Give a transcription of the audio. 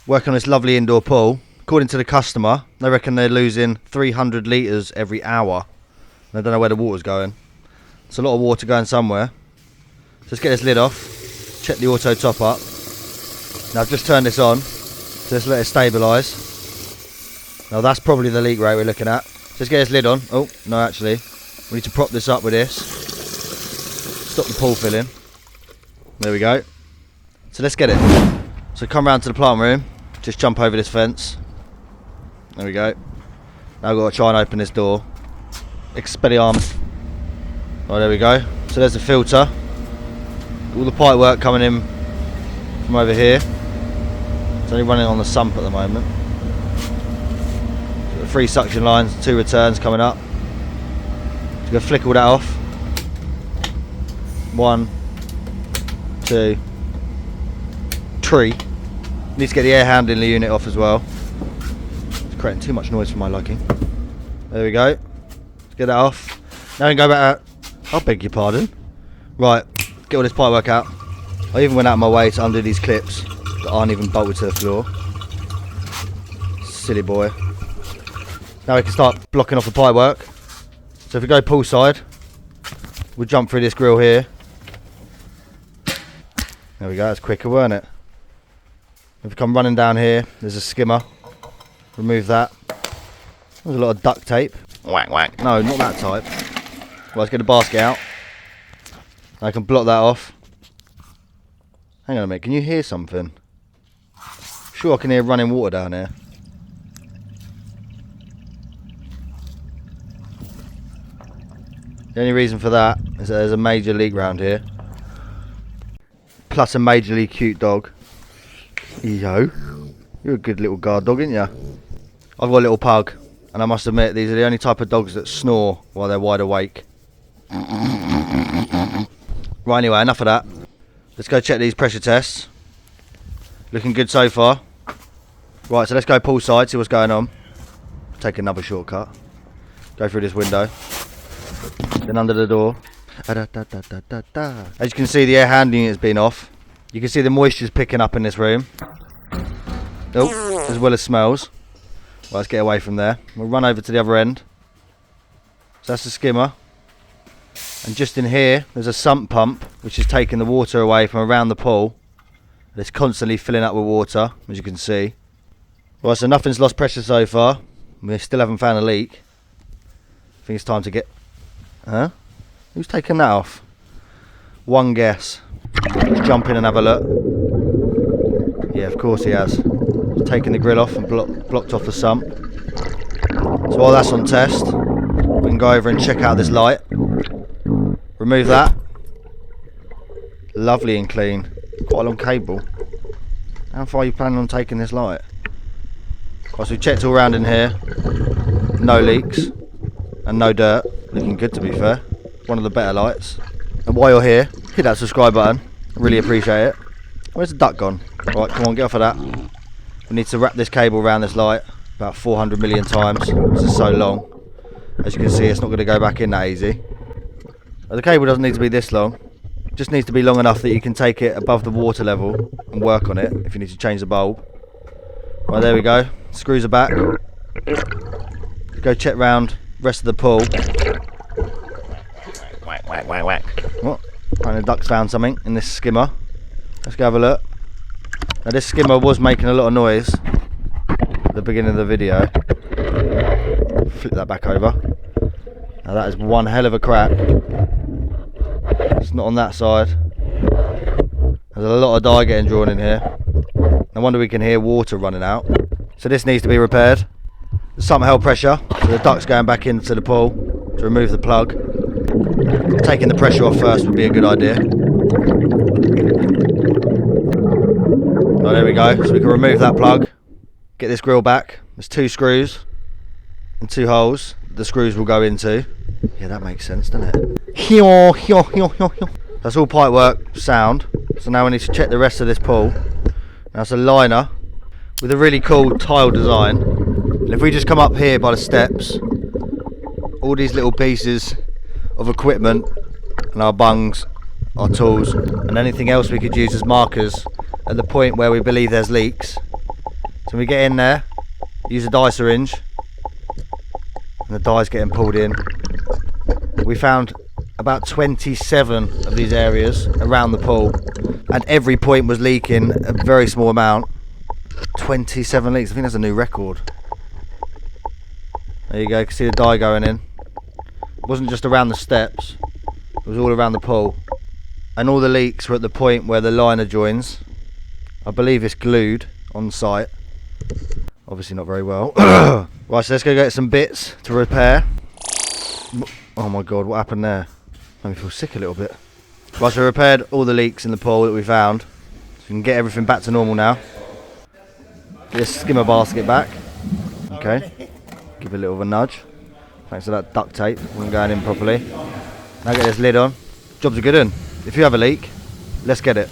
working on this lovely indoor pool. According to the customer, they reckon they're losing 300 litres every hour. And I don't know where the water's going. It's a lot of water going somewhere. Just get this lid off, check the auto top up. Now I've just turned this on, so let's let it stabilise. Now that's probably the leak rate we're looking at. Just get this lid on. Oh, no, actually. We need to prop this up with this. Stop the pool filling. There we go. So let's get it. So come round to the plant room. Just jump over this fence. There we go. Now I've got to try and open this door. Expelliarmus. Oh, there we go. So there's the filter. All the pipe work coming in from over here. It's only running on the sump at the moment. So the 3 suction lines, 2 returns coming up. Just gonna flick all that off. 1, 2, 3. Need to get the air handling unit off as well. It's creating too much noise for my liking. There we go. Let's get that off. Now we can go back out. I beg your pardon. Right, get all this pipe work out. I even went out of my way to undo these clips that aren't even bolted to the floor. Silly boy. Now we can start blocking off the pipe work. So if we go poolside, we'll jump through this grill here. There we go, that's quicker, weren't it? If we come running down here, there's a skimmer. Remove that. There's a lot of duct tape. Whack, whack. No, not that type. Well, let's get the basket out. I can block that off. Hang on a minute, can you hear something? Sure, I can hear running water down here. The only reason for that is that there's a major leak round here. Plus a majorly cute dog. Yo, you're a good little guard dog, aren't you? I've got a little pug, and I must admit these are the only type of dogs that snore while they're wide awake. Right, anyway, enough of that. Let's go check these pressure tests. Looking good so far. Right, so let's go poolside, see what's going on. Take another shortcut. Go through this window. Then under the door. As you can see, the air handling unit's been off. You can see the moisture's picking up in this room. Oh, as well as smells. Well, let's get away from there. We'll run over to the other end. So that's the skimmer. And just in here, there's a sump pump, which is taking the water away from around the pool. And it's constantly filling up with water, as you can see. Right, so nothing's lost pressure so far. We still haven't found a leak. I think it's time to get... Huh? Who's taken that off? One guess. Let's jump in and have a look. Yeah, of course he has. He's taken the grill off and blocked off the sump. So while that's on test, we can go over and check out this light. Remove that. Lovely and clean. Quite a long cable. How far are you planning on taking this light? Well, so we checked all around in here. No leaks. And no dirt. Looking good, to be fair. One of the better lights. And while you're here, hit that subscribe button. Really appreciate it. Where's the duck gone? Right, come on, get off of that. We need to wrap this cable around this light about 400 million times. This is so long. As you can see, it's not going to go back in that easy. The cable doesn't need to be this long. It just needs to be long enough that you can take it above the water level and work on it if you need to change the bulb. Right, there we go. Screws are back. Let's go check round the rest of the pool. Whack, whack, whack, whack. What? And the duck's found something in this skimmer. Let's go have a look. Now this skimmer was making a lot of noise at the beginning of the video. Flip that back over. Now that is one hell of a crack. It's not on that side. There's a lot of dye getting drawn in here. No wonder we can hear water running out. So this needs to be repaired. There's some held pressure, so the duck's going back into the pool to remove the plug. Taking the pressure off first would be a good idea. Oh, there we go. So we can remove that plug. Get this grill back. There's 2 screws and 2 holes the screws will go into. Yeah, that makes sense, doesn't it? That's all pipe work sound. So now we need to check the rest of this pool. Now it's a liner with a really cool tile design. And if we just come up here by the steps, all these little pieces of equipment and our bungs, our tools and anything else we could use as markers at the point where we believe there's leaks So we get in there, use a dye syringe, and the dye's getting pulled in. We found about 27 of these areas around the pool, and every point was leaking a very small amount. 27 leaks, I think that's a new record. There you go, you can see the dye going in. It wasn't just around the steps, it was all around the pool. And all the leaks were at the point where the liner joins. I believe it's glued on site. Obviously not very well. Right, so let's go get some bits to repair. Oh my god, what happened there? Made me feel sick a little bit. Right, so we repaired all the leaks in the pool that we found. So we can get everything back to normal now. Get this skimmer basket back. Okay. Give it a little of a nudge. Thanks to that duct tape. Wasn't going in properly. Now get this lid on. Job's a good one. If you have a leak, let's get it.